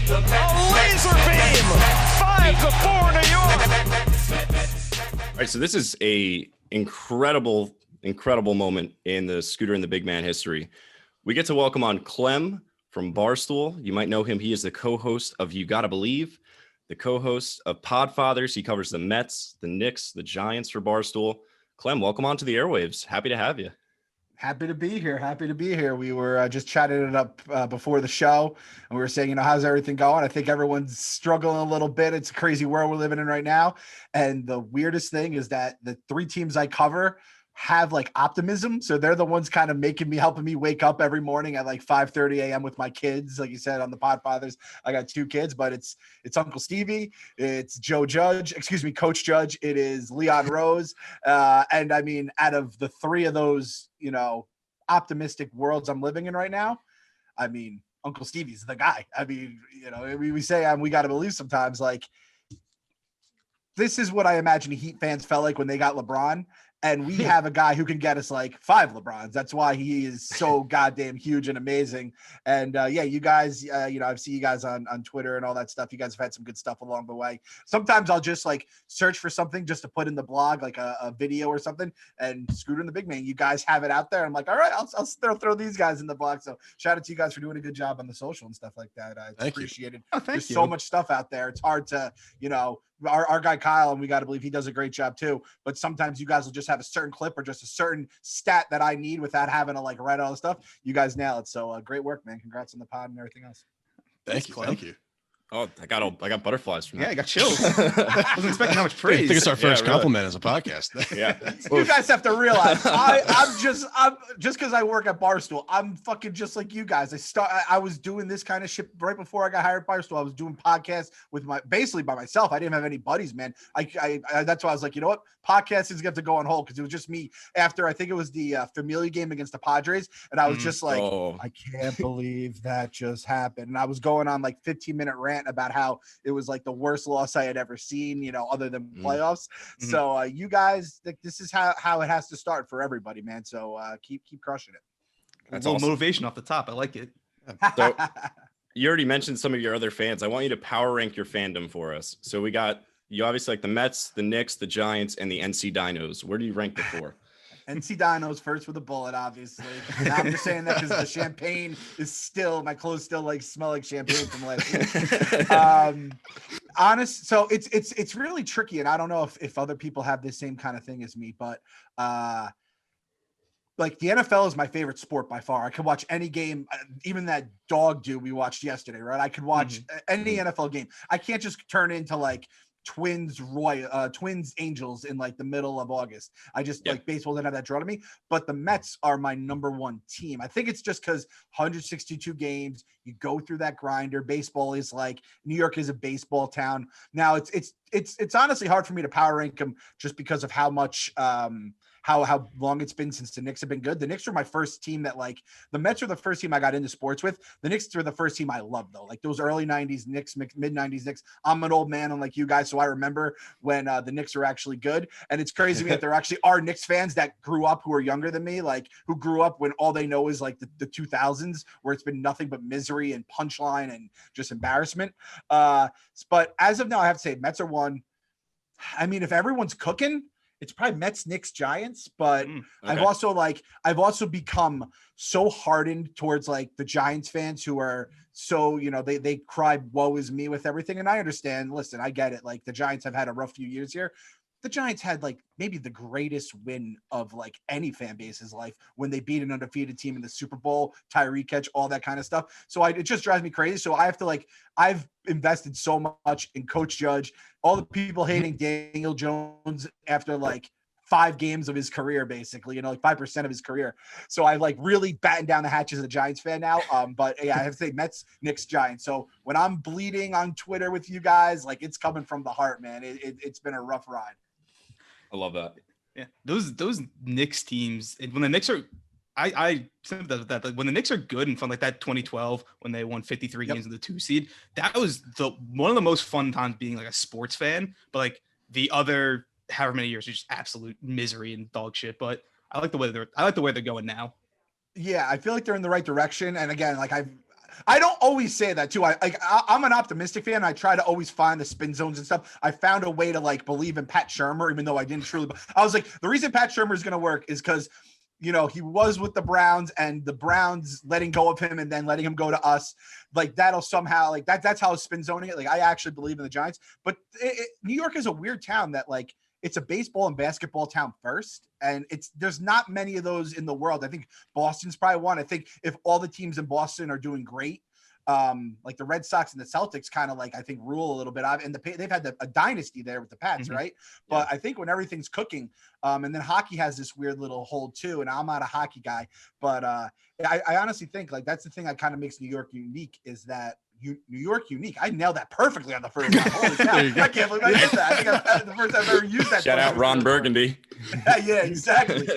A laser beam. 5-4 New York. All right, so this is a incredible moment in the Scooter and the Big Man history. We get to welcome on Clem from Barstool. You might know him. He is the co-host of You Gotta Believe, the co-host of Podfathers. He covers the Mets, the Knicks, the Giants for Barstool. Clem, welcome onto the airwaves. Happy to have you. Happy to be here. We were just chatting it up before the show, and we were saying, how's everything going? I think everyone's struggling a little bit. It's a crazy world we're living in right now. And the weirdest thing is that the three teams I cover have like optimism. So they're the ones kind of helping me wake up every morning at like 5:30 a.m. with my kids. Like you said on the Podfathers, I got two kids, but it's Uncle Stevie, it's Coach Judge, it is Leon Rose. And I mean, out of the three of those, optimistic worlds I'm living in right now, I mean, Uncle Stevie's the guy. I mean, we say we got to believe sometimes, like, this is what I imagine Heat fans felt like when they got LeBron. And we have a guy who can get us like 5 LeBrons. That's why he is so goddamn huge and amazing. And you guys, I've seen you guys on Twitter and all that stuff. You guys have had some good stuff along the way. Sometimes I'll just like search for something just to put in the blog, like a video or something, and Scooter and the Big Man, you guys have it out there. I'm like, all right, I'll throw these guys in the blog. So shout out to you guys for doing a good job on the social and stuff like that. I appreciate it. There's so much stuff out there. It's hard to, our guy Kyle, and we got to believe he does a great job too. But sometimes you guys will just have a certain clip or just a certain stat that I need without having to like write all the stuff. You guys nail it. So great work, man. Congrats on the pod and everything else. Thank you. Oh, I got butterflies from that. Yeah, I got chills. I wasn't expecting how much praise. I think it's our first compliment as a podcast. Yeah. You guys have to realize I'm just because I work at Barstool, I'm fucking just like you guys. I was doing this kind of shit right before I got hired at Barstool. I was doing podcasts with basically by myself. I didn't have any buddies, man. I that's why I was like, you know what? Podcast is going to go on hold because it was just me after I think it was the Familia game against the Padres. And I was just like, I can't believe that just happened. And I was going on like 15-minute rant about how it was like the worst loss I had ever seen, other than playoffs. Mm-hmm. So you guys, this is how it has to start for everybody, man. So keep crushing it. That's a little motivation off the top. I like it. So you already mentioned some of your other fans. I want you to power rank your fandom for us. So you obviously like the Mets, the Knicks, the Giants, and the NC Dinos. Where do you rank the 4? NC Dinos first with a bullet, obviously. Now I'm just saying that because the champagne is still, my clothes still like smell like champagne from last year. So it's really tricky, and I don't know if other people have this same kind of thing as me, but like the NFL is my favorite sport by far. I could watch any game, even that dog dude we watched yesterday, right? I could watch any NFL game. I can't just turn into like Twins Angels in like the middle of August. I just like baseball didn't have that draw to me, but the Mets are my number one team. I think it's just because 162 games, you go through that grinder. Baseball is like, New York is a baseball town. Now it's honestly hard for me to power rank them just because of how much how long it's been since the Knicks have been good. The Knicks were my first team that like the Mets were the first team I got into sports with. The Knicks were the first team I loved though. Like those early 90s Knicks, mid 90s Knicks. I'm an old man unlike you guys. So I remember when the Knicks were actually good. And it's crazy to me that there actually are Knicks fans that grew up who are younger than me, like who grew up when all they know is like the 2000s where it's been nothing but misery and punchline and just embarrassment. But as of now, I have to say Mets are one. I mean, if everyone's cooking, it's probably Mets, Knicks, Giants, but okay. I've also become so hardened towards like the Giants fans who are so, they cry woe is me with everything. And I understand, listen, I get it. Like the Giants have had a rough few years here. The Giants had like maybe the greatest win of like any fan base's life when they beat an undefeated team in the Super Bowl, Tyreek catch, all that kind of stuff. So it just drives me crazy. So I have to I've invested so much in Coach Judge, all the people hating Daniel Jones after like 5 games of his career, basically, like 5% of his career. So I like really batten down the hatches as a Giants fan now. But yeah, I have to say Mets, Knicks, Giants. So when I'm bleeding on Twitter with you guys, like it's coming from the heart, man. It's been a rough ride. I love that. Yeah, those Knicks teams, when the Knicks are, I sympathize with that. Like when the Knicks are good and fun, like that 2012 when they won 53 games in the 2 seed, that was one of the most fun times being like a sports fan. But like the other however many years are just absolute misery and dog shit. But I like the way they're going now. Yeah, I feel like they're in the right direction. And again, like I don't always say that too. I'm an optimistic fan. I try to always find the spin zones and stuff. I found a way to like believe in Pat Shurmur, even though I didn't truly. I was like, the reason Pat Shurmur is going to work is because, you know, he was with the Browns and the Browns letting go of him and then letting him go to us. Like that'll somehow like that's how spin zoning it. Like I actually believe in the Giants, but New York is a weird town that like it's a baseball and basketball town first. And there's not many of those in the world. I think Boston's probably one. I think if all the teams in Boston are doing great, like the Red Sox and the Celtics kind of like, I think rule a little bit. And they've had a dynasty there with the Pats, right? But I think when everything's cooking, and then hockey has this weird little hold too. And I'm not a hockey guy, but I honestly think like that's the thing that kind of makes New York unique is that New York unique. I nailed that perfectly on the first time. Holy cow. I can't believe I did that. I think that's the first time I've ever used that. Shout out Ron Burgundy. Yeah, exactly.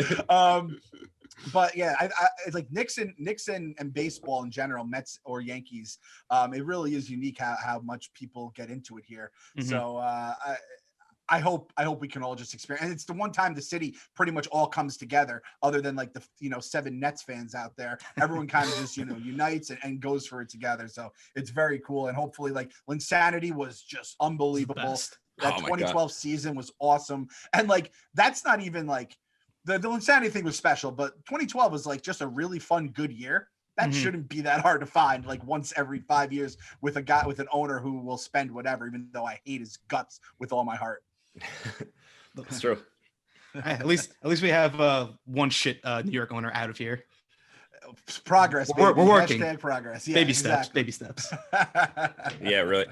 But yeah, I it's like Knicks and baseball in general, Mets or Yankees. It really is unique how much people get into it here. So I hope we can all just experience. And it's the one time the city pretty much all comes together, other than like the 7 Nets fans out there. Everyone kind of just unites and goes for it together. So it's very cool. And hopefully, like Linsanity was just unbelievable. That 2012 season was awesome. And like that's not even like the Linsanity thing was special, but 2012 was like just a really fun, good year. That shouldn't be that hard to find, like once every 5 years with a guy with an owner who will spend whatever, even though I hate his guts with all my heart. That's true. At least we have one shit New York owner out of here. Progress. We're working. Hashtag progress. Yeah, baby exactly. steps. Yeah, really.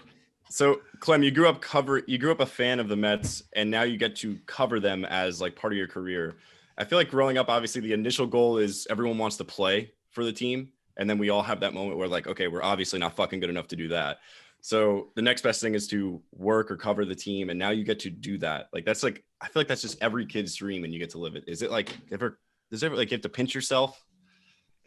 So Clem, you grew up a fan of the Mets, and now you get to cover them as like part of your career. I feel like growing up, obviously the initial goal is everyone wants to play for the team. And then we all have that moment where like, okay, we're obviously not fucking good enough to do that. So the next best thing is to work or cover the team. And now you get to do that. Like, that's like, I feel like that's just every kid's dream and you get to live it. Is it like does it like you have to pinch yourself?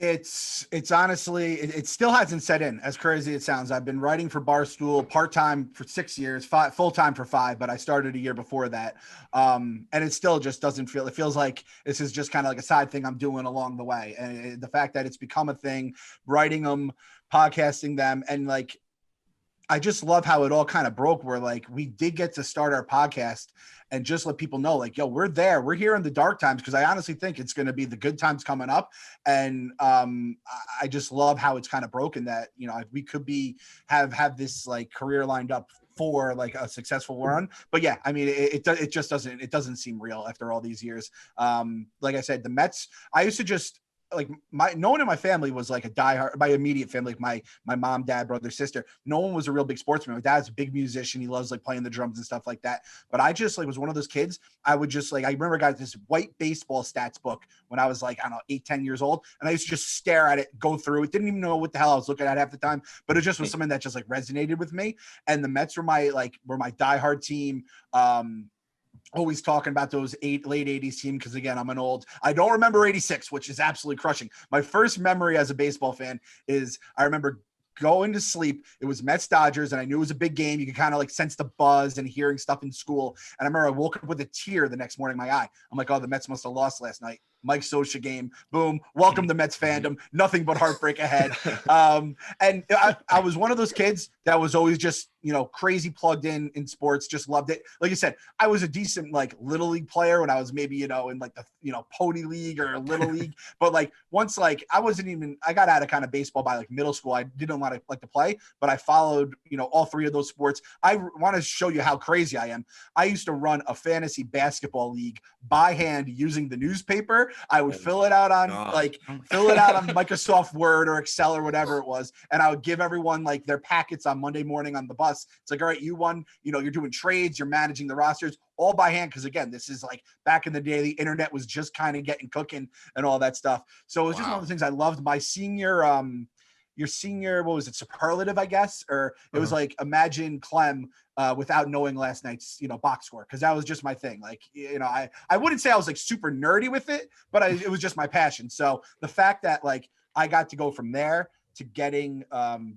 It's honestly, it still hasn't set in, as crazy as it sounds. I've been writing for Barstool part-time for 6 years, full-time for 5, but I started a year before that. And it still just doesn't feel, it feels like this is just kind of like a side thing I'm doing along the way. And the fact that it's become a thing, writing them, podcasting them, and like, I just love how it all kind of broke where like we did get to start our podcast and just let people know like, yo, we're there. We're here in the dark times because I honestly think it's going to be the good times coming up. And I just love how it's kind of broken that, we could have this like career lined up for like a successful run. But yeah, I mean, it just doesn't seem real after all these years. Like I said, the Mets, I used to just, like no one in my family was like a diehard, my immediate family, like my mom, dad, brother, sister, no one was a real big sportsman. My dad's a big musician. He loves like playing the drums and stuff like that. But I just like was one of those kids. I would just like, I remember I got this white baseball stats book when I was like, I don't know, 8-10 years old. And I used to just stare at it, go through it. Didn't even know what the hell I was looking at half the time, but it just was something that just like resonated with me. And the Mets were my diehard team. Always talking about those late 80s team because again, I don't remember 86, which is absolutely crushing. My first memory as a baseball fan is I remember going to sleep. It was Mets Dodgers, and I knew it was a big game. You could kind of like sense the buzz and hearing stuff in school. And I remember I woke up with a tear the next morning in my eye. I'm like, oh, the Mets must have lost last night. Mike Scioscia game, boom, welcome to Mets fandom, nothing but heartbreak ahead. And I was one of those kids that was always just, crazy plugged in sports, just loved it. Like you said, I was a decent like little league player when I was maybe, in like the pony league or little league. But like once like I got out of kind of baseball by like middle school. I didn't want to like to play, but I followed, all 3 of those sports. I want to show you how crazy I am. I used to run a fantasy basketball league by hand using the newspaper. I would fill it out on Microsoft Word or Excel or whatever it was. And I would give everyone like their packets on Monday morning on the bus. It's like, all right, you won, you're doing trades, you're managing the rosters all by hand. Cause again, this is like back in the day, the internet was just kind of getting cooking and all that stuff. So it was just one of the things I loved. My senior, your senior, what was it, superlative, I guess, or it was like imagine Clem without knowing last night's box score, because that was just my thing. Like I wouldn't say I was like super nerdy with it, but it was just my passion. So the fact that like I got to go from there to getting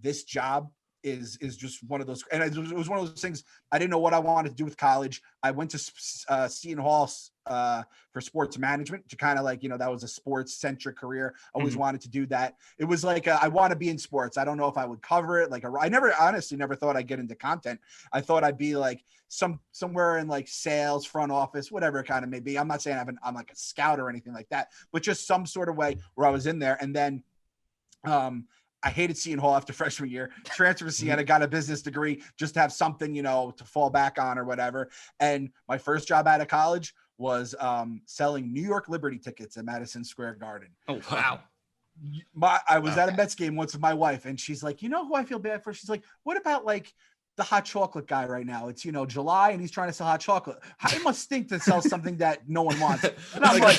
this job is just one of those. And it was one of those things. I didn't know what I wanted to do with college. I went to Seton Hall for sports management to kind of like, that was a sports centric career. I always wanted to do that. It was like, I want to be in sports. I don't know if I would cover it. Like I honestly never thought I'd get into content. I thought I'd be like somewhere in like sales, front office, whatever it kind of may be. I'm not saying I'm like a scout or anything like that, but just some sort of way where I was in there. And then, I hated Seton Hall after freshman year, transferred to Siena, got a business degree, just to have something, to fall back on or whatever. And my first job out of college was selling New York Liberty tickets at Madison Square Garden. Oh, wow. I was at a Mets game once with my wife, and she's like, who I feel bad for? She's like, what about like the hot chocolate guy right now? It's, July, and he's trying to sell hot chocolate. I must stink to sell something that no one wants. And I'm like,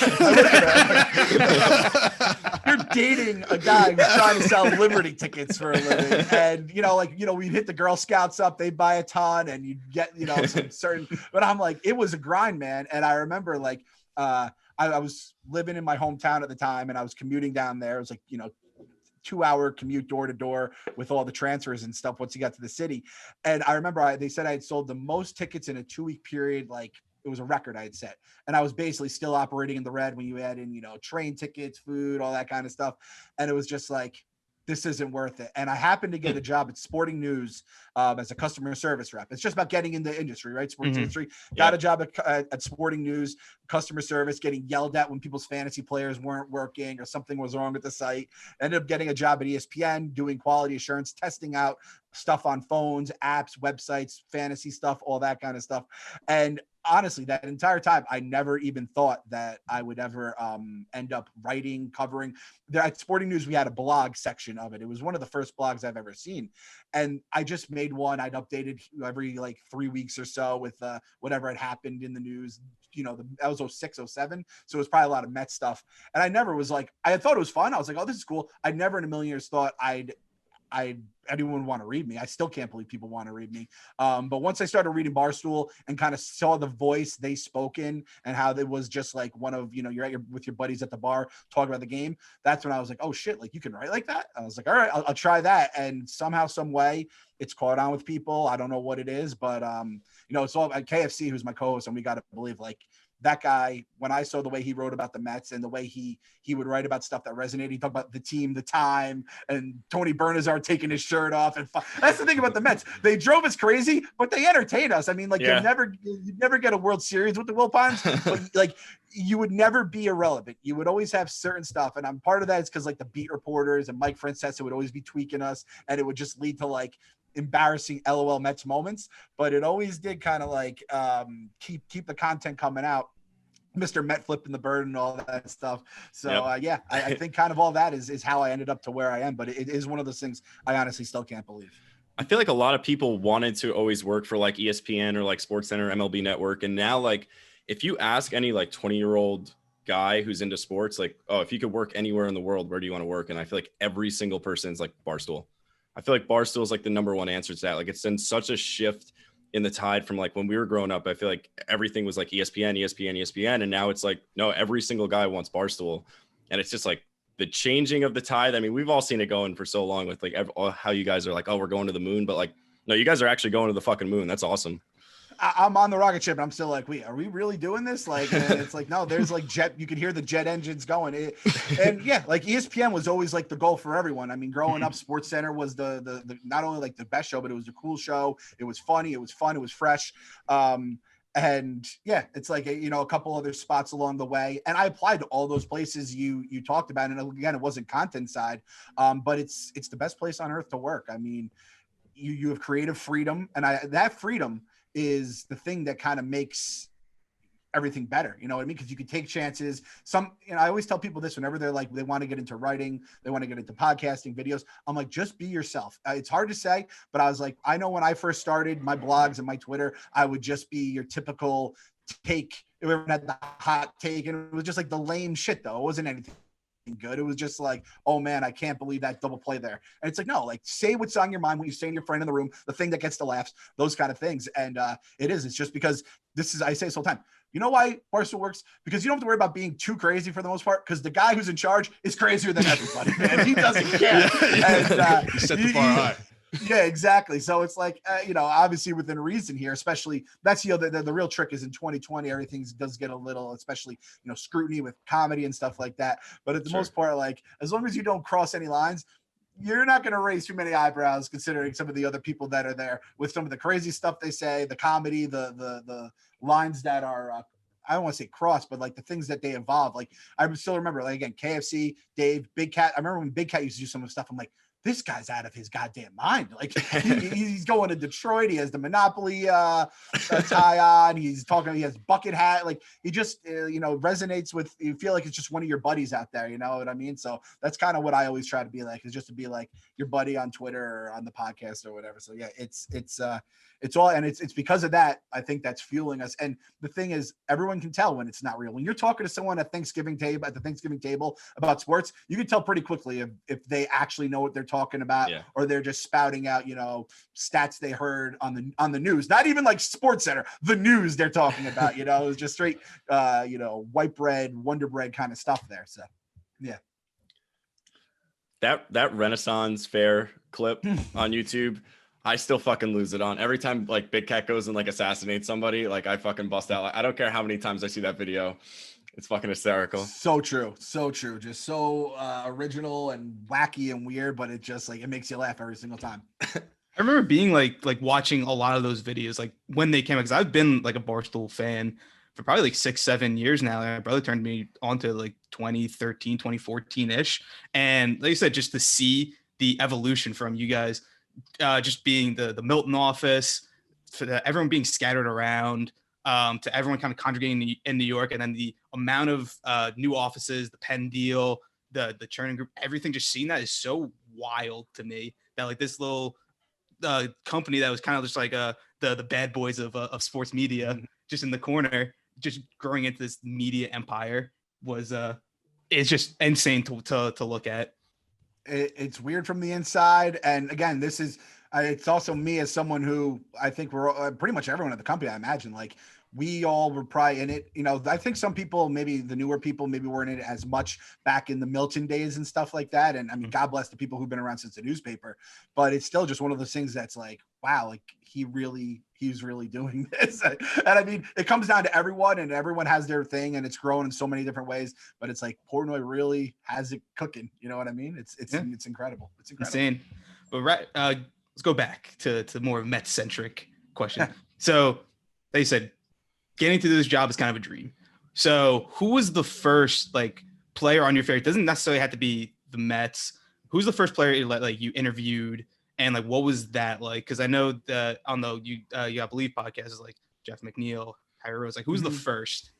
you're dating a guy who's trying to sell Liberty tickets for a living. And, we'd hit the Girl Scouts up, they'd buy a ton, and you'd get, some certain, but I'm like, it was a grind, man. And I remember like, I was living in my hometown at the time, and I was commuting down there. It was like, 2-hour commute door to door with all the transfers and stuff once you got to the city. And I remember they said I had sold the most tickets in a 2-week period. Like it was a record I had set. And I was basically still operating in the red when you add in, train tickets, food, all that kind of stuff. And it was just like, this isn't worth it. And I happened to get a job at Sporting News as a customer service rep. It's just about getting in the industry, right? Sports industry. Got a job at Sporting News, customer service, getting yelled at when people's fantasy players weren't working or something was wrong with the site. Ended up getting a job at ESPN, doing quality assurance, testing out stuff on phones, apps, websites, fantasy stuff, all that kind of stuff. And honestly, that entire time, I never even thought that I would ever end up writing, covering. There at Sporting News, we had a blog section of it. It was one of the first blogs I've ever seen. And I just made one. I'd updated every like 3 weeks or so with whatever had happened in the news. That was 06, 07. So it was probably a lot of Mets stuff. And I never was like, I thought it was fun. I was like, oh, this is cool. I never in a million years thought anyone want to read me. I still can't believe people want to read me. But once I started reading Barstool and kind of saw the voice they spoke in and how it was just like one of, you're with your buddies at the bar talking about the game. That's when I was like, oh shit, like you can write like that. I was like, all right, I'll try that. And somehow, some way it's caught on with people. I don't know what it is, but it's all at KFC, who's my co-host, and we got to believe like, that guy, when I saw the way he wrote about the Mets and the way he would write about stuff that resonated, he talked about the team, the time, and Tony Bernazar taking his shirt off. And that's the thing about the Mets. They drove us crazy, but they entertained us. I mean, like you'd never get a World Series with the Wilpons, but like you would never be irrelevant. You would always have certain stuff. And I'm part of that is because like the beat reporters and Mike Francesa would always be tweaking us, and it would just lead to like embarrassing LOL Mets moments, but it always did kind of like keep the content coming out. Mr. Met flipping the bird and all that stuff. So I think kind of all that is how I ended up to where I am, but it is one of those things I honestly still can't believe. I feel like a lot of people wanted to always work for like ESPN or like SportsCenter, MLB Network. And now like, if you ask any like 20-year-old guy who's into sports, like, oh, if you could work anywhere in the world, where do you want to work? And I feel like every single person's like Barstool. I feel like Barstool is like the number one answer to that. Like it's been such a shift in the tide from like when we were growing up. I feel like everything was like ESPN. And now it's like, no, every single guy wants Barstool. And it's just like the changing of the tide. I mean, we've all seen it going for so long with like how you guys are like, oh, we're going to the moon. But like, no, you guys are actually going to the fucking moon. That's awesome. I'm on the rocket ship and I'm still like, wait, are we really doing this? Like, it's like, no, there's like you can hear the jet engines going. And yeah, like ESPN was always like the goal for everyone. I mean, growing up, SportsCenter was the not only like the best show, but it was a cool show. It was funny. It was fun. It was fresh. And yeah, it's like, a couple other spots along the way. And I applied to all those places you talked about. And again, it wasn't content side, but it's the best place on earth to work. I mean, you have creative freedom, and that freedom is the thing that kind of makes everything better. You know what I mean? Because you could take chances. I always tell people this whenever they're like, they want to get into writing, they want to get into podcasting, videos. I'm like, just be yourself. It's hard to say, but I was like, I know when I first started my blogs and my Twitter, I would just be your typical take. Everyone had the hot take, and it was just like the lame shit though. It wasn't anything good. It was just like, oh man, I can't believe that double play there. And it's like, no, like say what's on your mind when you're saying your friend in the room, the thing that gets the laughs, those kind of things. And it's just because I say this all the time. You know why Barstool works? Because you don't have to worry about being too crazy for the most part, because the guy who's in charge is crazier than everybody, man. He doesn't care. And, you set the bar high. Yeah, exactly. So it's like, obviously within reason here, especially that's, the real trick is in 2020, everything does get a little, especially, scrutiny with comedy and stuff like that. But at the most part, like, as long as you don't cross any lines, you're not going to raise too many eyebrows considering some of the other people that are there with some of the crazy stuff they say, the comedy, the lines that are, I don't want to say cross, but like the things that they evolve. Like I still remember, like, again, KFC, Dave, Big Cat. I remember when Big Cat used to do some of the stuff. I'm like, this guy's out of his goddamn mind. Like he's going to Detroit. He has the Monopoly tie on. He's talking. He has bucket hat. Like he just resonates with. You feel like it's just one of your buddies out there. You know what I mean? So that's kind of what I always try to be like. Is just to be like your buddy on Twitter or on the podcast or whatever. So yeah, it's all, and it's because of that. I think that's fueling us. And the thing is, everyone can tell when it's not real. When you're talking to someone at the Thanksgiving table about sports, you can tell pretty quickly if they actually know what they're talking about, or they're just spouting out, stats they heard on the news. Not even like Sports Center, the news they're talking about. It was just straight, white bread, Wonder Bread kind of stuff there. So, yeah. That Renaissance Fair clip on YouTube, I still fucking lose it on. Every time like Big Cat goes and like assassinates somebody, like I fucking bust out. Like, I don't care how many times I see that video. It's fucking hysterical. So true. So true. Just so original and wacky and weird, but it just like, it makes you laugh every single time. I remember being like watching a lot of those videos, like when they came out, because I've been like a Barstool fan for probably like 6-7 years now. My brother turned me on to like 2013, 2014 ish. And like you said, just to see the evolution from you guys, just being the Milton office, for everyone being scattered around, to everyone kind of congregating in New York, and then the amount of new offices, the Penn deal, the churning group, everything. Just seeing that is so wild to me. That like this little company that was kind of just like the bad boys of sports media, just in the corner, just growing into this media empire was it's just insane to look at. It's weird from the inside. And again, this is, it's also me as someone who I think we're pretty much everyone at the company. I imagine like we all were probably in it. I think some people, maybe the newer people, maybe weren't in it as much back in the Milton days and stuff like that. And I mean, God bless the people who've been around since the newspaper, but it's still just one of those things that's like, wow, like he's really doing this. And I mean, it comes down to everyone, and everyone has their thing, and it's grown in so many different ways, but it's like Portnoy really has it cooking. You know what I mean? It's incredible. It's incredible. Insane. But let's go back to more Mets centric question. So they said getting to this job is kind of a dream. So who was the first like player on your favorite? It doesn't necessarily have to be the Mets. Who's the first player you interviewed? And like, what was that like? Because I know that on the You Gotta Believe podcast is like Jeff McNeil, Harry Rose. Like, who's the first?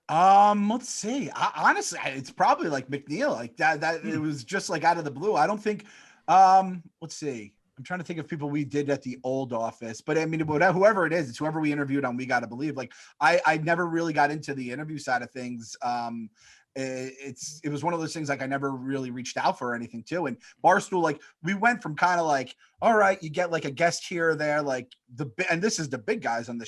Let's see. Honestly, it's probably like McNeil. Like that. It was just like out of the blue. I don't think. Let's see. I'm trying to think of people we did at the old office, but I mean, whoever it is, it's whoever we interviewed on We Gotta Believe. Like, I never really got into the interview side of things. It was one of those things like I never really reached out for anything too. And Barstool, like we went from kind of like, all right, you get like a guest here or there, like and this is the big guys on the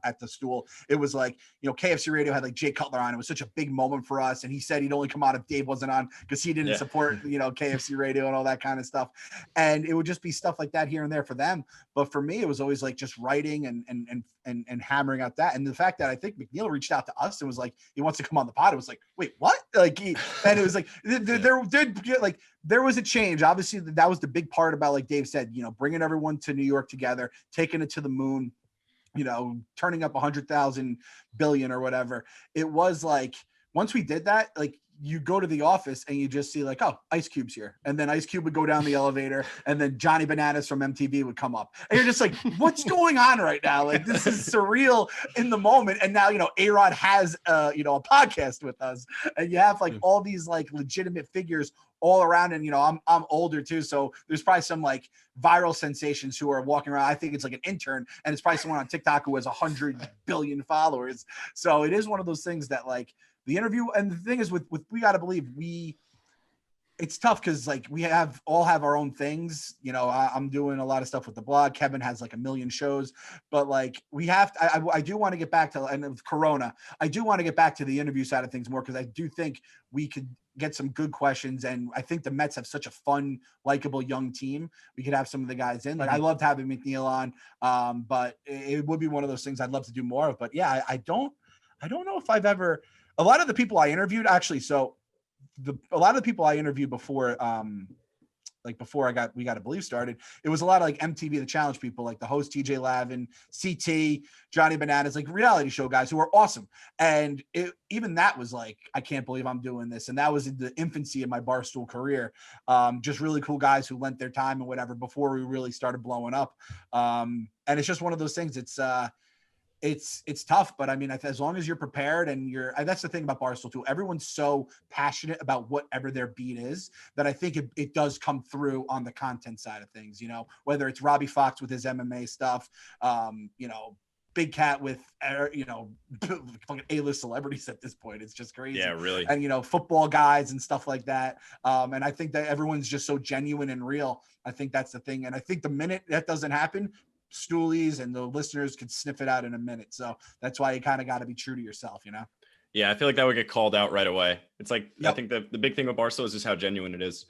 at the stool. It was like, KFC Radio had like Jay Cutler on. It was such a big moment for us, and he said he'd only come on if Dave wasn't on because he didn't support KFC Radio and all that kind of stuff. And it would just be stuff like that here and there for them. But for me, it was always like just writing and hammering out that. And the fact that I think McNeil reached out to us and was like, he wants to come on the pod. It was like, wait, what? Like, and it was like there was a change. Obviously, that was the big part about, like Dave said, bringing everyone to New York together, taking it to the moon, turning up 100,000 billion or whatever. It was like, once we did that, like you go to the office and you just see like, oh, Ice Cube's here. And then Ice Cube would go down the elevator and then Johnny Bananas from MTV would come up. And you're just like, what's going on right now? Like, this is surreal in the moment. And now, A-Rod has, a podcast with us, and you have like all these like legitimate figures all around. And, I'm older too. So there's probably some like viral sensations who are walking around. I think it's like an intern, and it's probably someone on TikTok who has 100 billion followers. So it is one of those things that like, the interview, and the thing is with We Gotta Believe, it's tough because like we all have our own things. I'm doing a lot of stuff with the blog. Kevin has like 1 million shows, but like we have to, I do want to get back to, and with Corona, I do want to get back to the interview side of things more, because I do think we get some good questions. And I think the Mets have such a fun, likable young team. We could have some of the guys in. Like I loved having McNeil on, but it would be one of those things I'd love to do more of. But yeah, I don't know if I've ever. A lot of the people I interviewed actually. So a lot of the people I interviewed before. Like before We Gotta Believe started, it was a lot of like MTV The Challenge people, like the host TJ Lavin, CT, Johnny Bananas, like reality show guys who are awesome. And even that was like, I can't believe I'm doing this. And that was in the infancy of my Barstool career. Just really cool guys who lent their time and whatever before we really started blowing up. And it's just one of those things. It's tough, but I mean, as long as you're prepared and that's the thing about Barstool too. Everyone's so passionate about whatever their beat is that I think it does come through on the content side of things, whether it's Robbie Fox with his MMA stuff, Big Cat with, fucking A-list celebrities at this point. It's just crazy. Yeah, really. And, football guys and stuff like that. And I think that everyone's just so genuine and real. I think that's the thing. And I think the minute that doesn't happen, Stoolies and the listeners could sniff it out in a minute. So that's why you kind of got to be true to yourself, Yeah, I feel like that would get called out right away. It's like, Yep. I think the big thing with Barstool is just how genuine it is.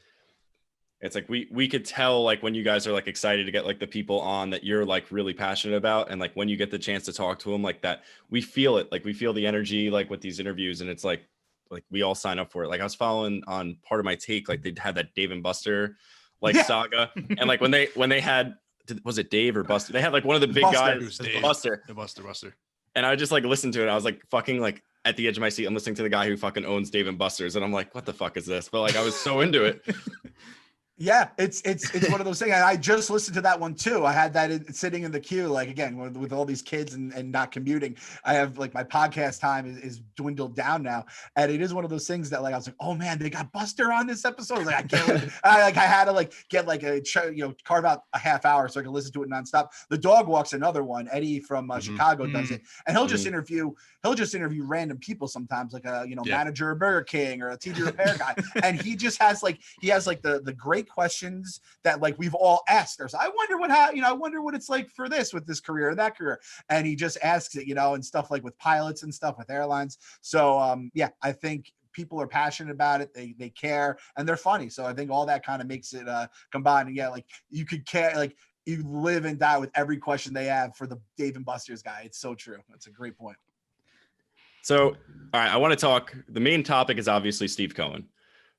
It's like we could tell like when you guys are like excited to get like the people on that you're like really passionate about, and like when you get the chance to talk to them like that, we feel it. Like we feel the energy like with these interviews, and it's like we all sign up for it. Like I was following on Part of My Take, like they had that Dave and Buster saga, and like when they had. Was it Dave or Buster? They had like one of the big guys, Buster. And I just like listened to it. I was like fucking like at the edge of my seat. I'm listening to the guy who fucking owns Dave and Buster's, and I'm like, what the fuck is this? But like I was so into it. Yeah, it's one of those things. I just listened to that one too. I had that sitting in the queue, like again, with all these kids and not commuting. I have like my podcast time is dwindled down now. And it is one of those things that like, I was like, oh man, they got Buster on this episode. I was like, I can't, I had to like get like carve out a half hour so I can listen to it nonstop. The Dog Walk's another one. Eddie from Chicago does it. And he'll just interview random people sometimes, like a, manager of Burger King or a TV repair guy. And he just has like, the great questions that like we've all asked ourselves. I wonder what it's like for this with this career or that career. And he just asks it, and stuff like with pilots and stuff with airlines. So yeah, I think people are passionate about it. They care and they're funny. So I think all that kind of makes it combined. And yeah, like you could care, like you live and die with every question they have for the Dave and Buster's guy. It's so true. That's a great point. So, all right, I want to talk. The main topic is obviously Steve Cohen,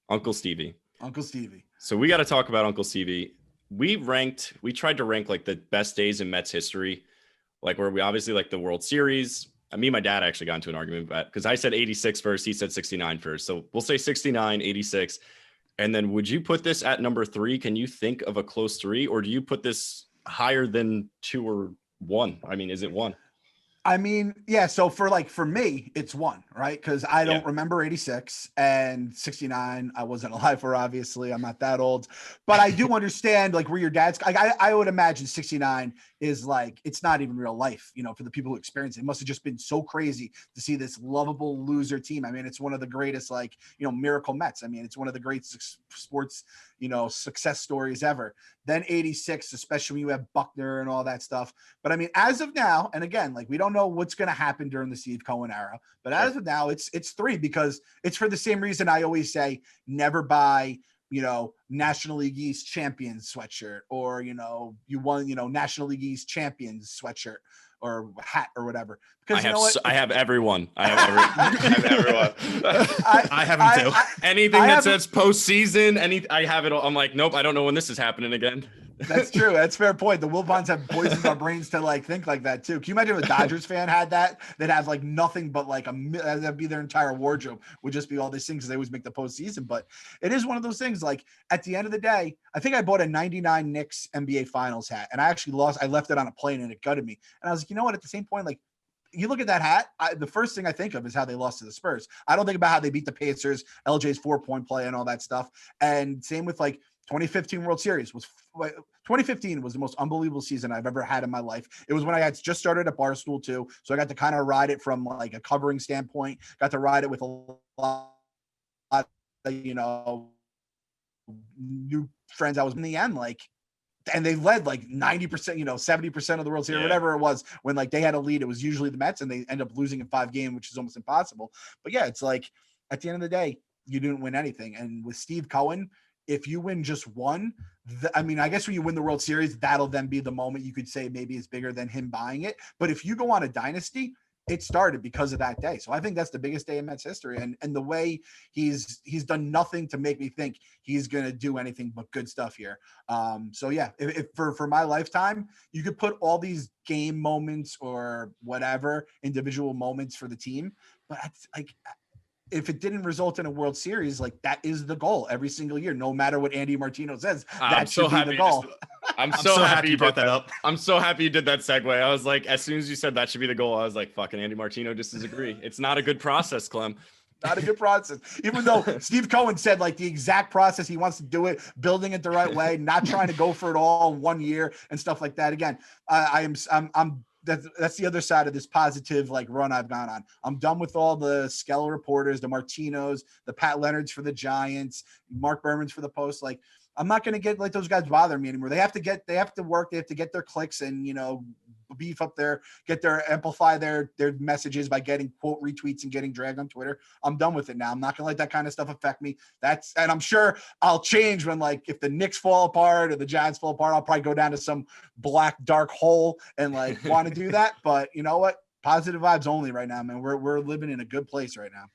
Uncle Stevie. Uncle Stevie. So we got to talk about Uncle Stevie. We tried to rank like the best days in Mets history, like where we obviously like the World Series. Me and my dad actually got into an argument about because I said 86 first, he said 69 first. So we'll say 69, 86. And then would you put this at number 3? Can you think of a close 3, or do you put this higher than 2 or 1? I mean, is it 1? I mean, yeah. So for me, it's 1, right? Because I don't remember 86 and 69. I wasn't alive for, obviously. I'm not that old, but I do understand like where your dad's. I would imagine 69 is like it's not even real life, for the people who experience it. It must have just been so crazy to see this lovable loser team. I mean, it's one of the greatest miracle Mets. I mean, it's one of the great sports success stories ever. Then 86, especially when you have Buckner and all that stuff. But I mean, as of now, and again, like we don't know what's going to happen during the Steve Cohen era, but as of now, it's 3 because it's for the same reason I always say never buy, National League East champions sweatshirt, or, you won, National League East champions sweatshirt or hat or whatever. Because I have everyone. I have everyone. I have them too. Anything that says postseason, I have it all. I'm like, nope, I don't know when this is happening again. That's true. That's a fair point. The Wilpons have poisoned our brains to like think like that too. Can you imagine if a Dodgers fan had that? They'd have like nothing but like that'd be their entire wardrobe would just be all these things because they always make the postseason. But it is one of those things. Like at the end of the day, I think I bought a '99 Knicks NBA Finals hat, and I actually lost. I left it on a plane, and it gutted me. And I was like, you know what? At the same point, like. You look at that hat, the first thing I think of is how they lost to the Spurs. I don't think about how they beat the Pacers, LJ's 4-point play and all that stuff. And same with like 2015 World Series 2015 was the most unbelievable season I've ever had in my life. It was when I had just started at Barstool too. So I got to kind of ride it from like a covering standpoint, got to ride it with a lot of, new friends. I was in the end, like, and they led like 90%, 70% of the World Series, whatever it was. When like they had a lead, it was usually the Mets, and they end up losing in 5 games, which is almost impossible. But yeah, it's like at the end of the day, you didn't win anything. And with Steve Cohen, if you win just one, I mean, I guess when you win the World Series, that'll then be the moment you could say maybe it's bigger than him buying it. But if you go on a dynasty, it started because of that day. So I think that's the biggest day in Mets history. And the way he's done nothing to make me think he's going to do anything but good stuff here. So yeah, if for my lifetime, you could put all these game moments or whatever individual moments for the team, but like, if it didn't result in a World Series, like that is the goal every single year, no matter what Andy Martino says, that should be the goal. I'm so happy you brought that up. I'm so happy you did that segue. I was like, as soon as you said that should be the goal, I was like, fucking Andy Martino disagree. It's not a good process, Clem. Not a good process. Even though Steve Cohen said like the exact process, he wants to do it, building it the right way, not trying to go for it all in 1 year and stuff like that. Again, that's the other side of this positive like run I've gone on. I'm done with all the Skella reporters, the Martinos, the Pat Leonards for the Giants, Mark Berman's for the Post. Like, I'm not going to get like those guys bother me anymore. They have to work. They have to get their clicks and, beef up amplify their messages by getting quote retweets and getting dragged on Twitter. I'm done with it now. I'm not going to let that kind of stuff affect me. And I'm sure I'll change when like, if the Knicks fall apart or the Giants fall apart, I'll probably go down to some black, dark hole and like want to do that. But you know what? Positive vibes only right now, man. We're living in a good place right now.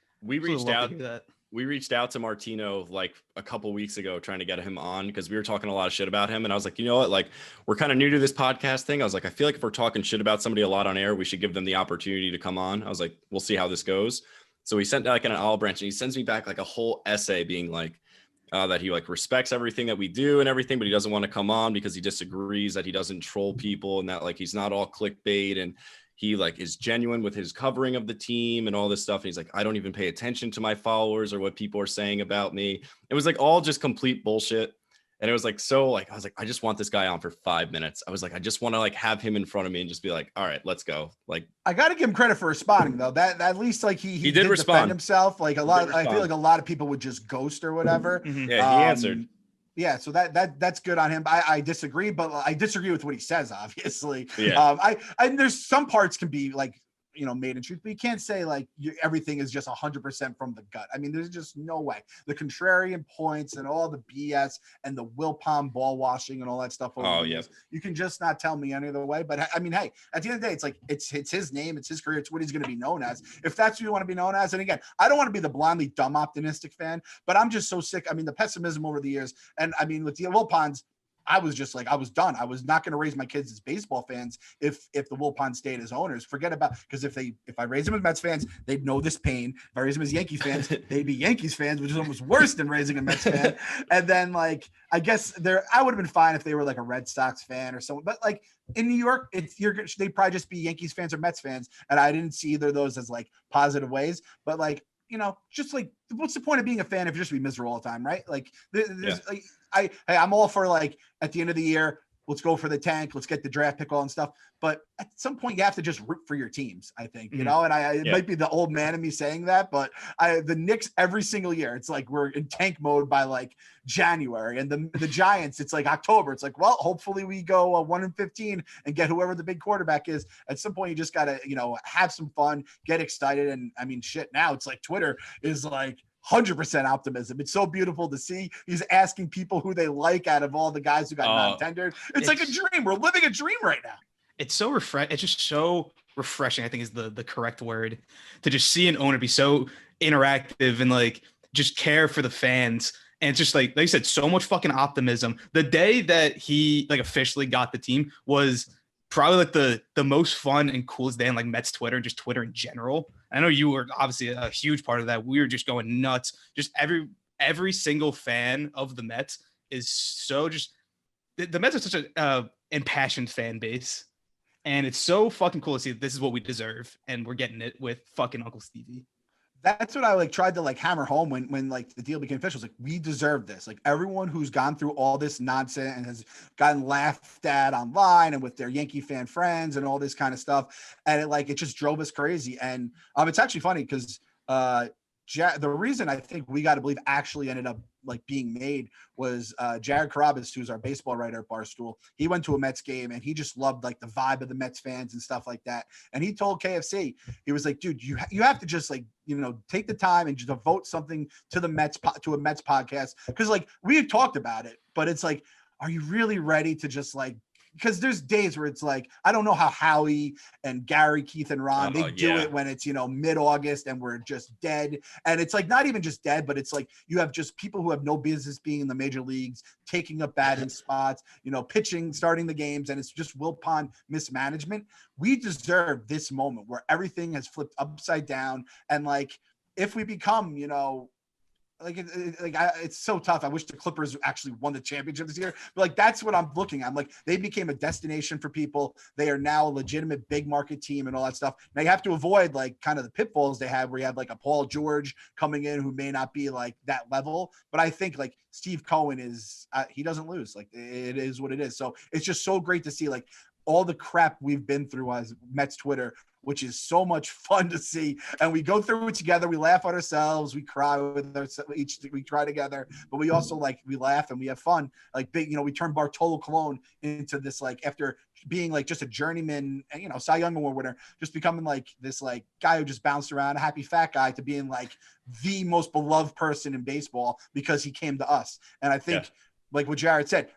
We reached out to Martino like a couple weeks ago trying to get him on because we were talking a lot of shit about him. And I was like, you know what? Like, we're kind of new to this podcast thing. I was like, I feel like if we're talking shit about somebody a lot on air, we should give them the opportunity to come on. I was like, we'll see how this goes. So he sent like an olive branch and he sends me back like a whole essay being like, that he like respects everything that we do and everything, but he doesn't want to come on because he disagrees that he doesn't troll people and that like he's not all clickbait and he like is genuine with his covering of the team and all this stuff. And he's like, I don't even pay attention to my followers or what people are saying about me. It was like all just complete bullshit. And it was like, so like, I was like, I just want this guy on for 5 minutes. I was like, I just want to like have him in front of me and just be like, all right, let's go. Like, I got to give him credit for responding though. That at least like he did respond defend himself. Like I feel like a lot of people would just ghost or whatever. Mm-hmm. Yeah, he answered. Yeah, so that's good on him. I disagree, but I disagree with what he says, obviously. Yeah. I there's some parts can be like, made in truth, but you can't say like everything is just 100% from the gut. I mean, there's just no way. The contrarian points and all the BS and the Wilpon ball washing and all that stuff. You can just not tell me any other way. But I mean, hey, at the end of the day, it's like, it's his name, it's his career, it's what he's going to be known as. If that's what you want to be known as. And again, I don't want to be the blindly dumb optimistic fan, but I'm just so sick. I mean, the pessimism over the years. And I mean, with the Wilpons, I was just like, I was done. I was not going to raise my kids as baseball fans if the Wilpons stayed as owners. Forget about, because if I raise them as Mets fans, they'd know this pain. If I raise them as Yankees fans, they'd be Yankees fans, which is almost worse than raising a Mets fan. And then like, I guess I would have been fine if they were like a Red Sox fan or someone, but like in New York, they'd probably just be Yankees fans or Mets fans. And I didn't see either of those as like positive ways, but like, just like, what's the point of being a fan if you're just be miserable all the time, right? Like, I'm all for like at the end of the year, let's go for the tank, let's get the draft pick all and stuff. But at some point, you have to just root for your teams, I think, and it might be the old man in me saying that, but the Knicks every single year, it's like we're in tank mode by like January, and the Giants, it's like October. It's like, well, hopefully we go 1-15 and get whoever the big quarterback is. At some point, you just gotta have some fun, get excited, and I mean, shit. Now it's like Twitter is like 100% optimism. It's so beautiful to see. He's asking people who they like out of all the guys who got non-tendered. It's like a dream. We're living a dream right now. It's so It's just so refreshing, I think is the correct word, to just see an owner be so interactive and like just care for the fans. And it's just like you said, so much fucking optimism. The day that he like officially got the team was probably like the most fun and coolest day in like Mets Twitter and just Twitter in general. I know you were obviously a huge part of that. We were just going nuts. Just every single fan of the Mets is so just the Mets are such a impassioned fan base, and it's so fucking cool to see that this is what we deserve, and we're getting it with fucking Uncle Stevie. That's what I like tried to like hammer home when like the deal became official. Like, we deserve this. Like, everyone who's gone through all this nonsense and has gotten laughed at online and with their Yankee fan friends and all this kind of stuff. And it just drove us crazy. And it's actually funny because the reason I think We Gotta Believe actually ended up like being made was Jared Carabas, who's our baseball writer at Barstool. He went to a Mets game and he just loved like the vibe of the Mets fans and stuff like that. And he told KFC, he was like, dude, you have to just like, take the time and just devote something to the Mets, to a Mets podcast. Cause like we had talked about it, but it's like, are you really ready to just like, because there's days where it's like, I don't know how Howie and Gary, Keith, and Ron, they do it when it's, mid-August and we're just dead. And it's like, not even just dead, but it's like you have just people who have no business being in the major leagues, taking up batting spots, pitching, starting the games. And it's just Wilpon mismanagement. We deserve this moment where everything has flipped upside down. And like, if we become, it's so tough. I wish the Clippers actually won the championship this year, but like that's what I'm looking at. I'm like, they became a destination for people. They are now a legitimate big market team and all that stuff. Now you have to avoid like kind of the pitfalls they have where you have like a Paul George coming in who may not be like that level. But I think like Steve Cohen is he doesn't lose. Like it is what it is. So it's just so great to see like all the crap we've been through as Mets Twitter, which is so much fun to see. And we go through it together. We laugh at ourselves. We cry with ourselves. We cry together, but we also like, we laugh and we have fun. Like big, we turn Bartolo Colon into this, like after being like just a journeyman and, Cy Young Award winner, just becoming like this, like guy who just bounced around, a happy fat guy, to being like the most beloved person in baseball because he came to us. And I think, like what Jared said,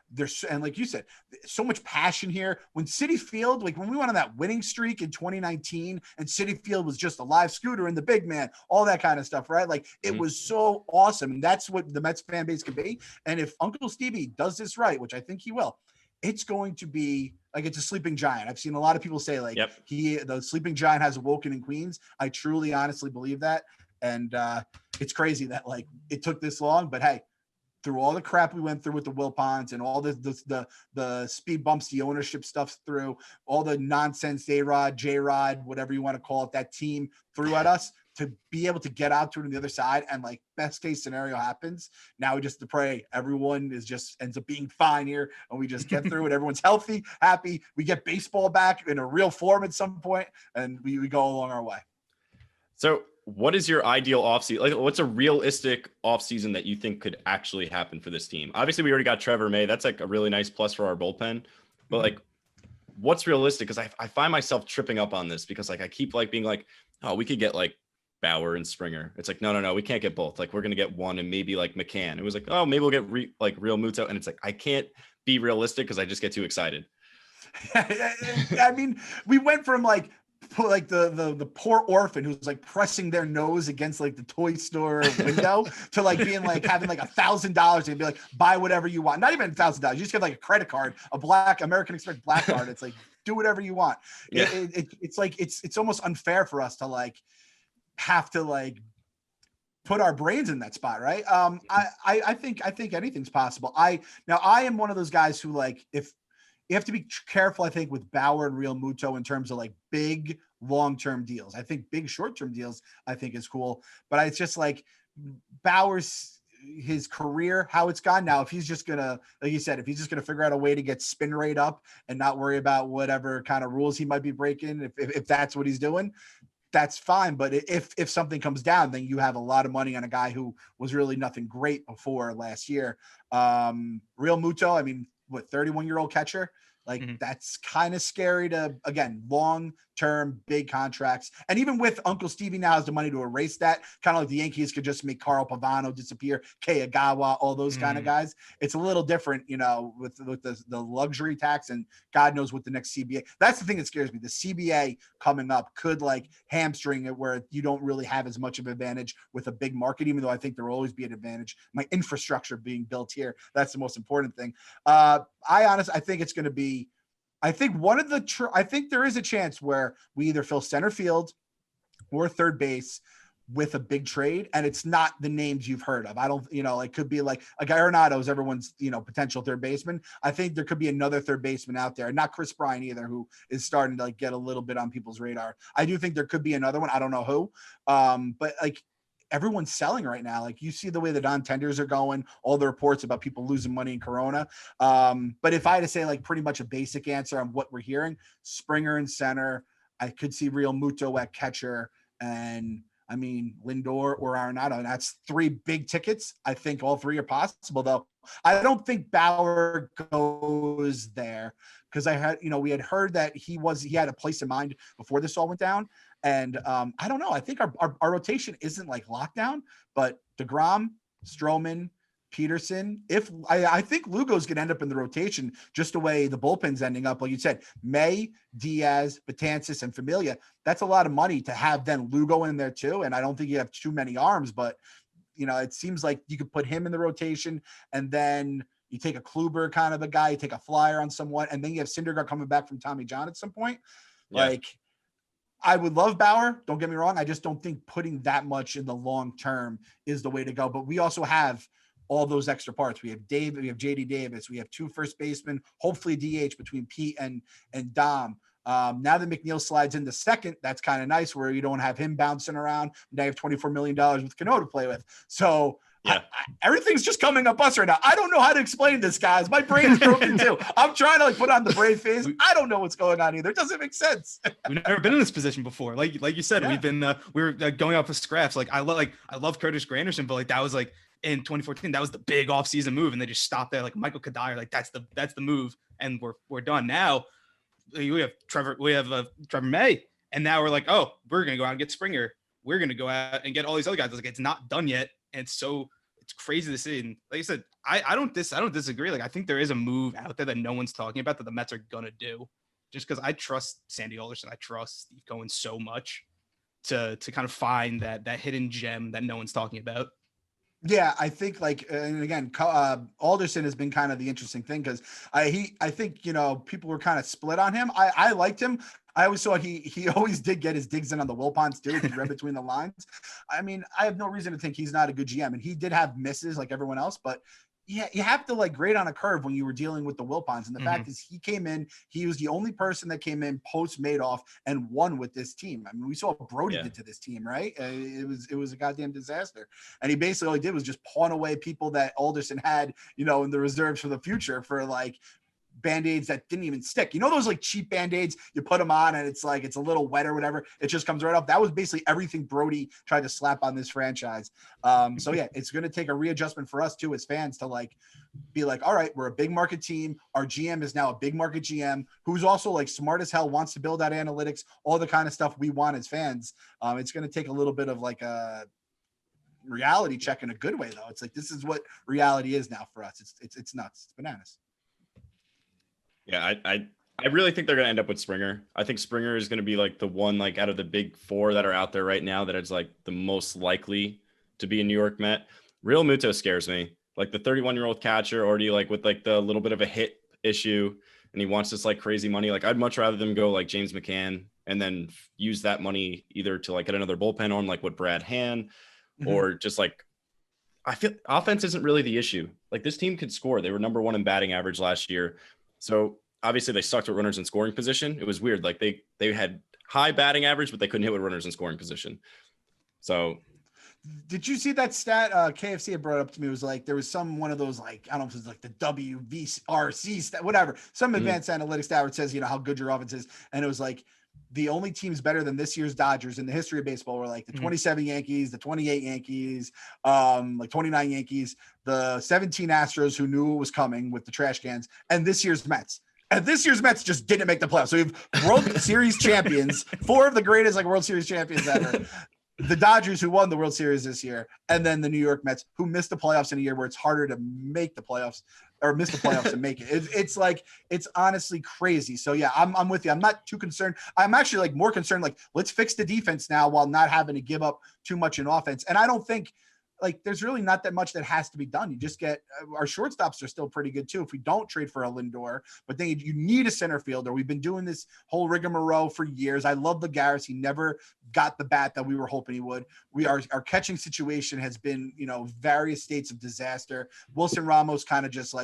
and like you said, so much passion here. When Citi Field, like when we went on that winning streak in 2019 and Citi Field was just a live scooter and the big man, all that kind of stuff, right? Like it was so awesome. And that's what the Mets fan base can be. And if Uncle Stevie does this right, which I think he will, it's going to be like, it's a sleeping giant. I've seen a lot of people say like the sleeping giant has awoken in Queens. I truly, honestly believe that. And it's crazy that like it took this long, but hey, through all the crap we went through with the Wilpons and all the speed bumps, the ownership stuff through, all the nonsense, A-Rod, J-Rod, whatever you want to call it, that team threw at us, to be able to get out to it on the other side and like best case scenario happens. Now we just to pray everyone ends up being fine here and we just get through it. Everyone's healthy, happy. We get baseball back in a real form at some point and we go along our way. So what is your ideal offseason? Like, what's a realistic offseason that you think could actually happen for this team? Obviously, we already got Trevor May. That's like a really nice plus for our bullpen. But like, what's realistic? Because I find myself tripping up on this because like I keep like being like, oh, we could get like Bauer and Springer. It's like, no, we can't get both. Like we're gonna get one and maybe like McCann. It was like, oh, maybe we'll get Real Muto. And it's like I can't be realistic because I just get too excited. I mean, we went from like the poor orphan who's like pressing their nose against like the toy store window to like being like having like $1,000 and be like, buy whatever you want. Not even $1,000. You just get like a credit card, a black American Express black card. It's like, do whatever you want. Yeah. It's like, it's almost unfair for us to like have to like put our brains in that spot. Right. I think anything's possible. I am one of those guys who like, if you have to be careful, I think, with Bauer and Real Muto in terms of like big long-term deals. I think big short-term deals, I think is cool, but it's just like Bauer's, his career, how it's gone now. If he's just gonna, like you said, if he's just gonna figure out a way to get spin rate up and not worry about whatever kind of rules he might be breaking, if that's what he's doing, that's fine. But if something comes down, then you have a lot of money on a guy who was really nothing great before last year. Real Muto, I mean, 31-year-old catcher, like that's kind of scary to, again, long-term big contracts. And even with Uncle Stevie now has the money to erase that, kind of like the Yankees could just make Carl Pavano disappear, Kei Agawa, all those kind of guys. It's a little different, with the luxury tax and God knows what the next CBA. That's the thing that scares me. The CBA coming up could like hamstring it where you don't really have as much of an advantage with a big market, even though I think there will always be an advantage. My infrastructure being built here, that's the most important thing. I think it's going to be, I think I think there is a chance where we either fill center field or third base with a big trade, and it's not the names you've heard of. I don't, it could be like Arenado is everyone's, potential third baseman. I think there could be another third baseman out there, not Chris Bryant either, who is starting to like get a little bit on people's radar. I do think there could be another one. I don't know who, but like, everyone's selling right now. Like you see the way the non-tenders are going, all the reports about people losing money in Corona. But if I had to say like pretty much a basic answer on what we're hearing, Springer in center, I could see Real Muto at catcher, and I mean, Lindor or Arenado, and that's 3 big tickets. I think all 3 are possible, though. I don't think Bauer goes there because we had heard that he had a place in mind before this all went down. And I don't know. I think our rotation isn't like lockdown, but DeGrom, Stroman, Peterson. If I think Lugo's going to end up in the rotation just the way the bullpen's ending up. Like you said, May, Diaz, Betances, and Familia. That's a lot of money to have then Lugo in there too. And I don't think you have too many arms, but it seems like you could put him in the rotation, and then you take a Kluber kind of a guy, you take a flyer on someone, and then you have Syndergaard coming back from Tommy John at some point. Yeah. Like, I would love Bauer. Don't get me wrong. I just don't think putting that much in the long term is the way to go. But we also have all those extra parts. We have David, we have JD Davis, we have 2 first basemen, hopefully DH between Pete and Dom. Now that McNeil slides into second, that's kind of nice where you don't have him bouncing around. Now you have $24 million with Cano to play with. So yeah. Everything's just coming up us right now. I don't know how to explain this, guys. My brain's broken too. I'm trying to put on the brave face. I don't know what's going on either. It doesn't make sense. We've never been in this position before. Like you said, we've been we were going off of scraps. I love Curtis Granderson, but that was in 2014, that was the big offseason move, and they just stopped there. Michael Kadire, that's the move, and we're done. Now we have Trevor May, and now we're we're gonna go out and get Springer. We're gonna go out and get all these other guys. It's not done yet, and so it's crazy to see. And like I said, I don't disagree. I think there is a move out there that no one's talking about that the Mets are gonna do, just because I trust Sandy Alderson, I trust Steve Cohen so much to kind of find that hidden gem that no one's talking about. Yeah, I think and again, Alderson has been kind of the interesting thing because I think people were kind of split on him. I liked him. I always saw he always did get his digs in on the Wilpons too. If you read between the lines, I mean, I have no reason to think he's not a good GM, and he did have misses like everyone else, but yeah, you have to grade on a curve when you were dealing with the Wilpons. And the fact is he came in, he was the only person that came in post Madoff and won with this team. I mean, we saw what Brody did to this team, right? It was a goddamn disaster. And he basically all he did was just pawn away people that Alderson had, in the reserves for the future for Band-Aids that didn't even stick. Those cheap Band-Aids, you put them on and it's it's a little wet or whatever. It just comes right up. That was basically everything Brody tried to slap on this franchise. So yeah, it's going to take a readjustment for us too as fans to be all right, we're a big market team. Our GM is now a big market GM who's also smart as hell, wants to build out analytics, all the kind of stuff we want as fans. It's going to take a little bit of a reality check in a good way though. It's this is what reality is now for us. It's nuts. It's bananas. Yeah, I really think they're going to end up with Springer. I think Springer is going to be the one out of the big 4 that are out there right now that is the most likely to be a New York Met. Real Muto scares me. The 31-year-old catcher already with the little bit of a hit issue, and he wants this crazy money. I'd much rather them go James McCann and then use that money either to get another bullpen arm what Brad Hand or just I feel offense isn't really the issue. This team could score. They were number 1 in batting average last year. So obviously they sucked with runners in scoring position. It was weird. They had high batting average, but they couldn't hit with runners in scoring position. So did you see that stat KFC had brought up to me? It was there was one of those I don't know if it was the WVRC stat, whatever, some advanced analytics stat where it says how good your offense is, and it was the only teams better than this year's Dodgers in the history of baseball were the 27 Yankees, the 28 Yankees, 29 Yankees, the 17 Astros who knew it was coming with the trash cans, and this year's Mets. And this year's Mets just didn't make the playoffs. So we have World Series champions, 4 of the greatest World Series champions ever. The Dodgers who won the World Series this year, and then the New York Mets who missed the playoffs in a year where it's harder to make the playoffs or miss the playoffs and make it. It's honestly crazy. So yeah, I'm with you. I'm not too concerned. I'm actually more concerned. Let's fix the defense now while not having to give up too much in offense. And I don't think there's really not that much that has to be done. You just get our shortstops are still pretty good too. If we don't trade for a Lindor, but then you need a center fielder. We've been doing this whole rigmarole for years. I love the Garris. He never got the bat that we were hoping he would. Our catching situation has been, various states of disaster. Wilson Ramos kind of just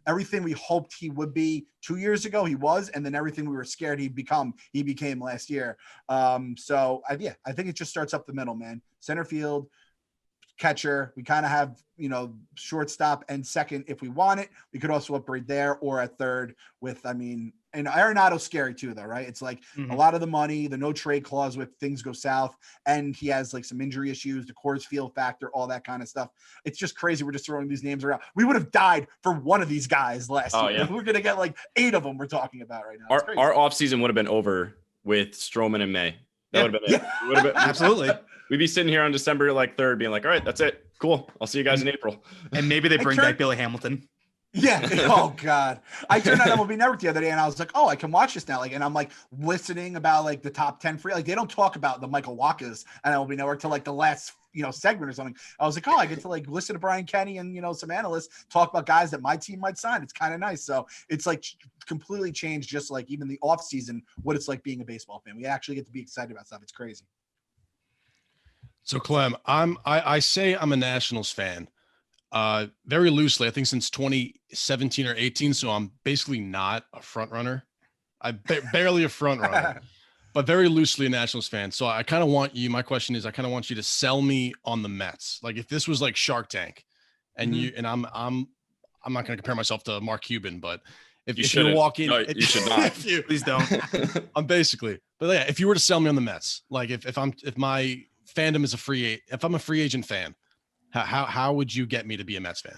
everything we hoped he would be 2 years ago, he was, and then everything we were scared he became last year. So I think it just starts up the middle, man. Center field, catcher. We kind of have, shortstop and second if we want it. We could also upgrade there or at third with, and Arenado's scary too, though, right? It's like a lot of the money, the no trade clause with things go south, and he has like some injury issues, the Coors Field factor, all that kind of stuff. It's just crazy. We're just throwing these names around. We would have died for one of these guys last year. Yeah. We're going to get like 8 of them we're talking about right now. Our offseason would have been over with Stroman in May. That would have been it. It would have been Absolutely. We'd be sitting here on December 3rd being like, all right, that's it. Cool. I'll see you guys in April. And maybe they bring back Billy Hamilton. Yeah. Oh God. I turned on MLB Network the other day and I was like, oh, I can watch this now. Like, and I'm like listening about like the top 10 free, like they don't talk about the Michael Wakas and MLB Network till like the last, segment or something. I was like, oh, I get to like listen to Brian Kenny and, some analysts talk about guys that my team might sign. It's kind of nice. So it's like completely changed, just like even the off season, what it's like being a baseball fan. We actually get to be excited about stuff. It's crazy. So Clem, I say I'm a Nationals fan. Very loosely, I think since 2017 or 18. So I'm basically not a front runner. Barely a front runner, but very loosely a Nationals fan. So I kind of want you, my question is, I kind of want you to sell me on the Mets. Like if this was like Shark Tank and I'm not going to compare myself to Mark Cuban, but if you walk in, no, you should not. Please don't. I'm basically, but yeah, if you were to sell me on the Mets, like if my fandom is if I'm a free agent fan, how would you get me to be a Mets fan?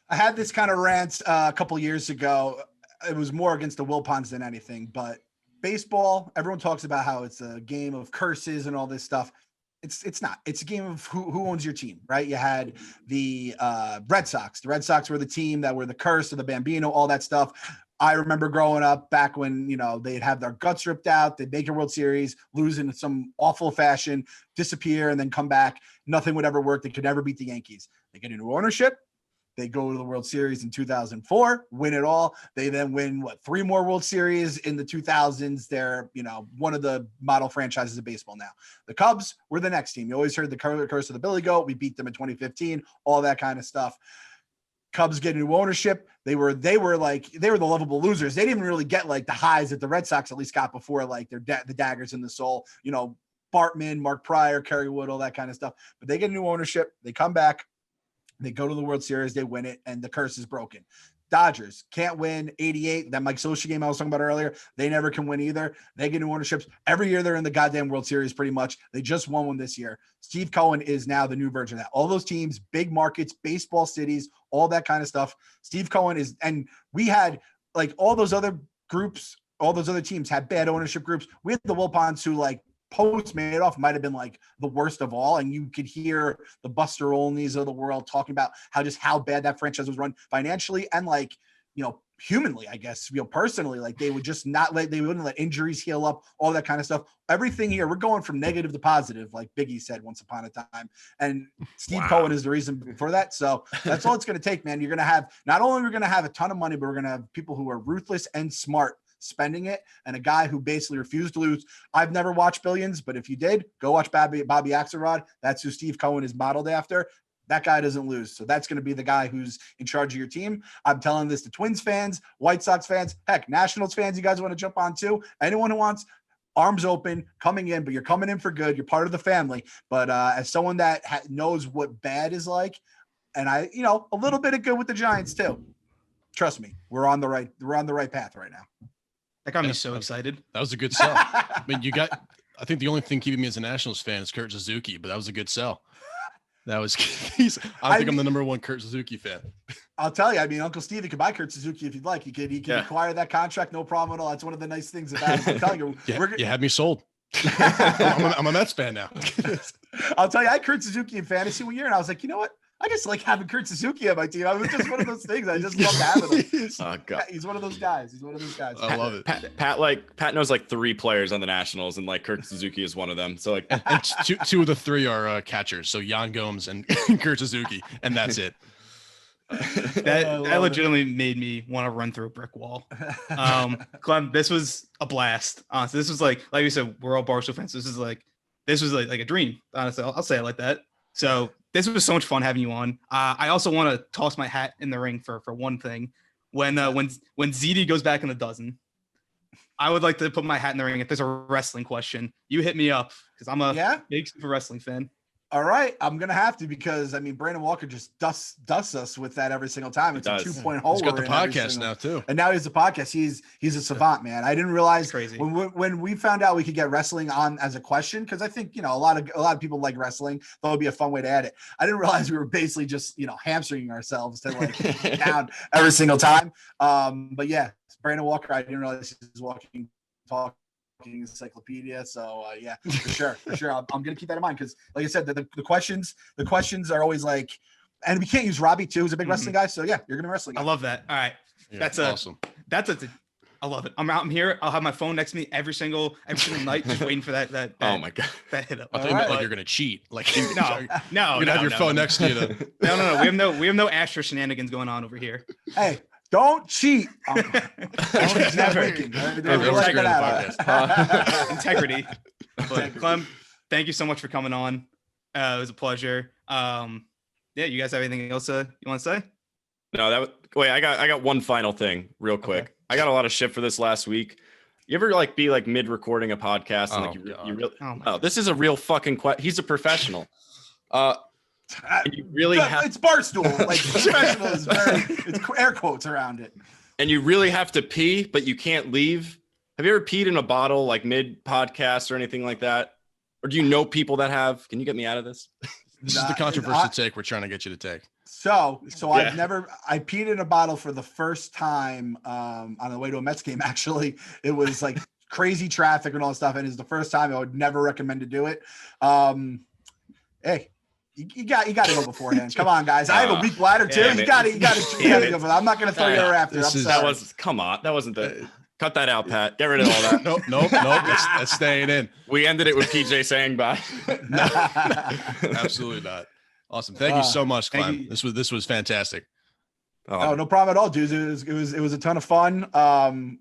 I had this kind of rant a couple years ago. It was more against the Wilpons than anything, but baseball, everyone talks about how it's a game of curses and all this stuff. It's not. It's a game of who owns your team, right? You had the Red Sox. The Red Sox were the team that were the curse of the Bambino, all that stuff. I remember growing up back when, they'd have their guts ripped out, they'd make a World Series, lose in some awful fashion, disappear, and then come back. Nothing would ever work. They could never beat the Yankees. They get into ownership. They go to the World Series in 2004, win it all. They then win 3 more World Series in the 2000s. They're, one of the model franchises of baseball now. The Cubs were the next team. You always heard the curse of the Billy Goat. We beat them in 2015, all that kind of stuff. Cubs get into ownership. They were the lovable losers. They didn't even really get like the highs that the Red Sox at least got before, like the daggers in the soul, Bartman, Mark Pryor, Kerry Wood, all that kind of stuff. But they get new ownership. They come back. They go to the World Series, they win it, and the curse is broken. Dodgers can't win 88. That Mike Scioscia game I was talking about earlier, they never can win either. They get new ownerships. Every year they're in the goddamn World Series pretty much. They just won one this year. Steve Cohen is now the new version of that. All those teams, big markets, baseball cities, all that kind of stuff. Steve Cohen is, and we had like all those other groups, all those other teams had bad ownership groups. We had the Wilpons who like post Madoff might have been like the worst of all. And you could hear the Buster Olneys of the world talking about how bad that franchise was run financially and like, humanly, I guess, personally, like they would just they wouldn't let injuries heal up, all that kind of stuff. Everything here, we're going from negative to positive, like Biggie said once upon a time. And Steve Cohen is the reason for that. So that's all it's going to take, man. You're going to have, not only we're going to have a ton of money, but we're going to have people who are ruthless and smart spending it, and a guy who basically refused to lose. I've never watched Billions, but if you did, go watch Bobby Axelrod. That's who Steve Cohen is modeled after. That guy doesn't lose. So that's going to be the guy who's in charge of your team. I'm telling this to Twins fans, White Sox fans, heck, Nationals fans, you guys want to jump on too. Anyone who wants, arms open, coming in, but you're coming in for good. You're part of the family. But as someone that knows what bad is like, and a little bit of good with the Giants too. Trust me, we're on the right path right now. That got me so excited. That was a good sell. I mean, I think the only thing keeping me as a Nationals fan is Kurt Suzuki, but that was a good sell. That was, I'm the number one Kurt Suzuki fan. I'll tell you, Uncle Steve could buy Kurt Suzuki if you'd like. He can acquire that contract, no problem at all. That's one of the nice things about it. I'm telling you, you had me sold. I'm a Mets fan now. I'll tell you, I had Kurt Suzuki in fantasy one year, and I was like, you know what? I just like having Kurt Suzuki on my team. It was just one of those things. I just love having him. Oh, God. He's one of those guys. I love it. Pat knows like 3 players on the Nationals, and like Kurt Suzuki is one of them. So like, and two of the 3 are catchers. So Yan Gomes and Kurt Suzuki, and that's it. That legitimately made me want to run through a brick wall. Clem, this was a blast. Honestly, this was like you said, we're all Barstool fans. This was like a dream. Honestly, I'll say it like that. So this was so much fun having you on. I also want to toss my hat in the ring for one thing. When ZD goes back in the dozen, I would like to put my hat in the ring. If there's a wrestling question, you hit me up because I'm a big super wrestling fan. All right, I'm gonna have to, because I mean Brandon Walker just dusts us with that every single time. It's a 2-point hole. He's got the podcast now too, and now he's a podcast. He's a savant, man. I didn't realize Crazy. when we found out we could get wrestling on as a question, because I think a lot of people like wrestling. That would be a fun way to add it. I didn't realize we were basically just hamstringing ourselves to like down every single time. But yeah, Brandon Walker. I didn't realize he was talking encyclopedia. So yeah, for sure. I'm gonna keep that in mind, because like I said, the questions are always like, and we can't use Robbie too, who's a big wrestling guy. So yeah, you're gonna be wrestling. I love that. All right, yeah, that's awesome. I love it. I'm here. I'll have my phone next to me every single night, just waiting for that. Oh my god, that hit up. I thought you meant like you're gonna cheat. Like no, you're gonna have your phone next to you. No. We have no Astra shenanigans going on over here. Hey. Don't cheat. Never. Integrity. Integrity. But Clem, thank you so much for coming on. It was a pleasure. Yeah, you guys have anything else you want to say? No, wait. I got one final thing, real quick. Okay. I got a lot of shit for this last week. You ever be mid recording a podcast and you really? This is a real fucking he's a professional. You really it's Barstool. Like professional is it's air quotes around it. And you really have to pee, but you can't leave. Have you ever peed in a bottle mid podcast or anything like that? Or do you know people that have? Can you get me out of this? This is the controversial take we're trying to get you to take. So yeah. I peed in a bottle for the first time on the way to a Mets game. Actually, it was like crazy traffic and all that stuff, and it's the first time. I would never recommend to do it. Hey. You got to go beforehand. Come on, guys. I have a weak bladder too. You got to go. I'm not going to throw you after. Come on. That wasn't the. Cut that out, Pat. Get rid of all that. Nope. That's staying in. We ended it with PJ saying bye. No, absolutely not. Awesome. Thank you so much, Clem. This was fantastic. Oh, no problem at all, dudes. It was a ton of fun.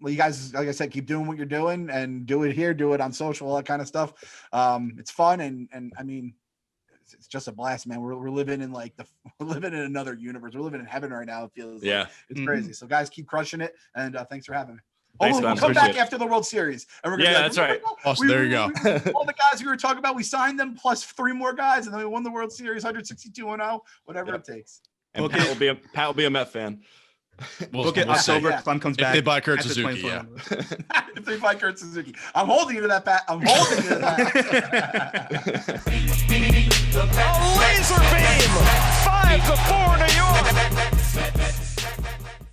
You guys, like I said, keep doing what you're doing, and do it here, do it on social, all that kind of stuff. It's fun, and I mean, it's just a blast, man. We're living in we're living in another universe. We're living in heaven right now. It feels like it's crazy. So guys, keep crushing it, and thanks for having me. Thanks, we'll come back after the World Series, and we're gonna that's right. Awesome. There you go. All the guys we were talking about, we signed them plus 3 more guys, and then we won the World Series, 162-0, whatever it takes. And Pat will be a Met fan. We'll get October. Clem comes back. If they buy Kurt Suzuki, yeah. If they buy Kurt Suzuki, I'm holding you to that, Pat. I'm holding you to that. A laser beam, 5-4 New York.